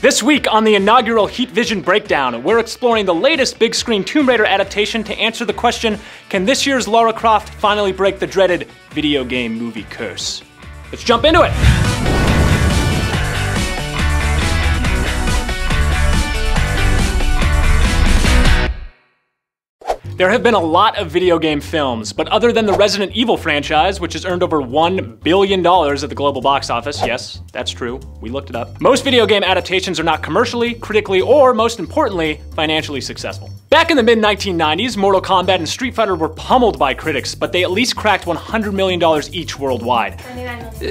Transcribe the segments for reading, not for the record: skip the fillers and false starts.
This week on the inaugural Heat Vision Breakdown, we're exploring the latest big screen Tomb Raider adaptation to answer the question, can this year's Lara Croft finally break the dreaded video game movie curse? Let's jump into it! There have been a lot of video game films, but other than the Resident Evil franchise, which has earned over $1 billion at the global box office, yes, that's true, we looked it up, most video game adaptations are not commercially, critically, or most importantly, financially successful. Back in the mid-1990s, Mortal Kombat and Street Fighter were pummeled by critics, but they at least cracked $100 million each worldwide.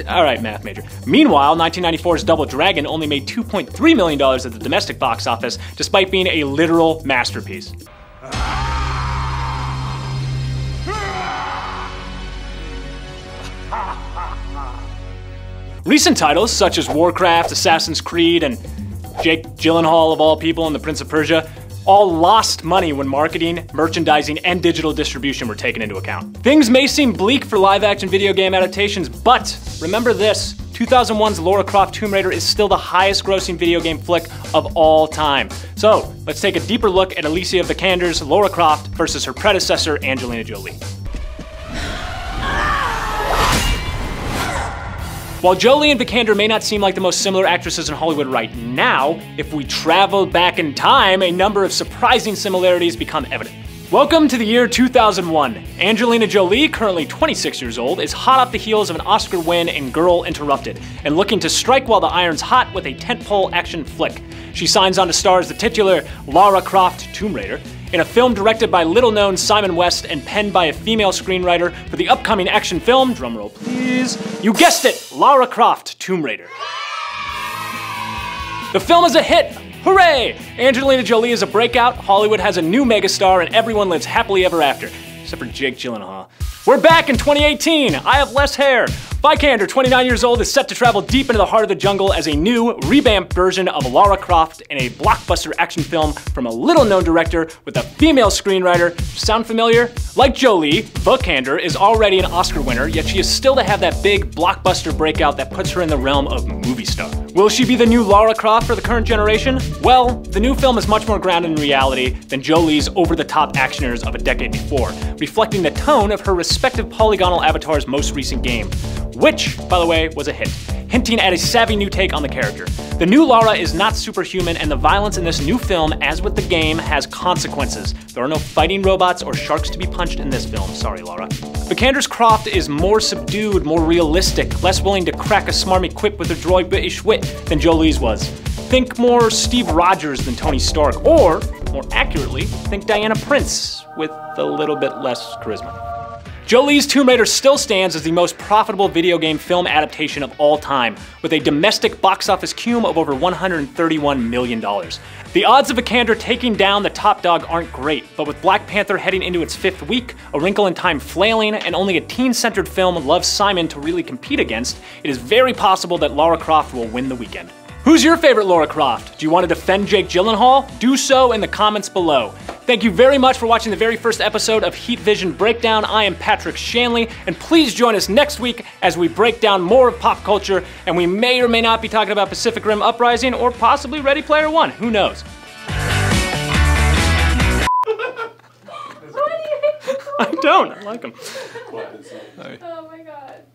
Alright, math major. Meanwhile, 1994's Double Dragon only made $2.3 million at the domestic box office, despite being a literal masterpiece. Recent titles, such as Warcraft, Assassin's Creed, and Jake Gyllenhaal of all people in The Prince of Persia, all lost money when marketing, merchandising, and digital distribution were taken into account. Things may seem bleak for live-action video game adaptations, but remember this, 2001's Lara Croft Tomb Raider is still the highest-grossing video game flick of all time. So, let's take a deeper look at Alicia Vikander's Lara Croft versus her predecessor, Angelina Jolie. While Jolie and Vikander may not seem like the most similar actresses in Hollywood right now, if we travel back in time, a number of surprising similarities become evident. Welcome to the year 2001. Angelina Jolie, currently 26 years old, is hot off the heels of an Oscar win in Girl Interrupted, and looking to strike while the iron's hot with a tentpole action flick. She signs on to star as the titular Lara Croft Tomb Raider, in a film directed by little-known Simon West and penned by a female screenwriter for the upcoming action film, drumroll please, you guessed it, Lara Croft Tomb Raider. The film is a hit! Hooray! Angelina Jolie is a breakout, Hollywood has a new megastar, and everyone lives happily ever after. Except for Jake Gyllenhaal. We're back in 2018! I have less hair! Vikander, 29 years old, is set to travel deep into the heart of the jungle as a new, revamped version of Lara Croft in a blockbuster action film from a little-known director with a female screenwriter. Sound familiar? Like Jolie, Vikander is already an Oscar winner, yet she is still to have that big, blockbuster breakout that puts her in the realm of movie star. Will she be the new Lara Croft for the current generation? Well, the new film is much more grounded in reality than Jolie's over-the-top actioners of a decade before, reflecting the tone of her respective polygonal avatar's most recent game, which, by the way, was a hit, hinting at a savvy new take on the character. The new Lara is not superhuman, and the violence in this new film, as with the game, has consequences. There are no fighting robots or sharks to be punched in this film, sorry Lara. Vikander's Croft is more subdued, more realistic, less willing to crack a smarmy quip with her droid British wit than Jolie's was. Think more Steve Rogers than Tony Stark, or, more accurately, think Diana Prince, with a little bit less charisma. Jolie's Tomb Raider still stands as the most profitable video game film adaptation of all time, with a domestic box office cum of over $131 million. The odds of Vikander taking down the top dog aren't great, but with Black Panther heading into its 5th week, A Wrinkle in Time flailing, and only a teen-centered film, Love, Simon, to really compete against, it is very possible that Lara Croft will win the weekend. Who's your favorite Lara Croft? Do you want to defend Jake Gyllenhaal? Do so in the comments below. Thank you very much for watching the very first episode of Heat Vision Breakdown. I am Patrick Shanley, and please join us next week as we break down more of pop culture, and we may or may not be talking about Pacific Rim Uprising or possibly Ready Player One. Who knows? I don't. I like them. Oh my god.